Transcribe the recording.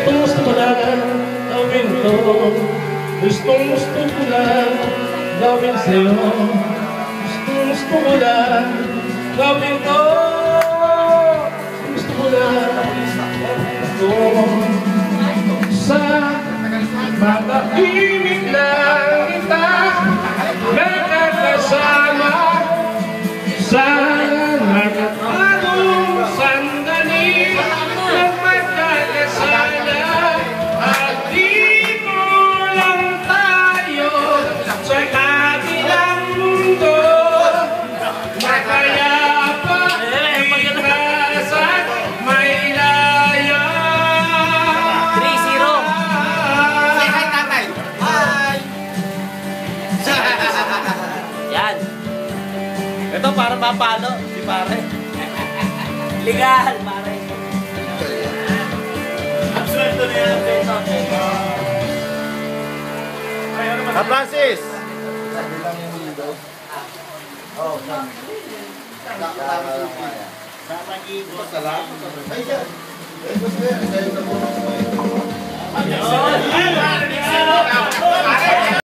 Gusto ko lang gawin to. Gusto ko lang gawin sa'yo. Gusto ko lang gawin to. Gusto ko lang sa matahimik lang kita nakakasama sa nakatatong sandali na magkakasala at di mo lang tayo sa kabilang mundo makayapa ikas at may laya. 3-0. Say hi, tatay. Hi. Yan. Ito para mapalo si pare. Legal, pare. Absuelto na yan. Francis! Ay,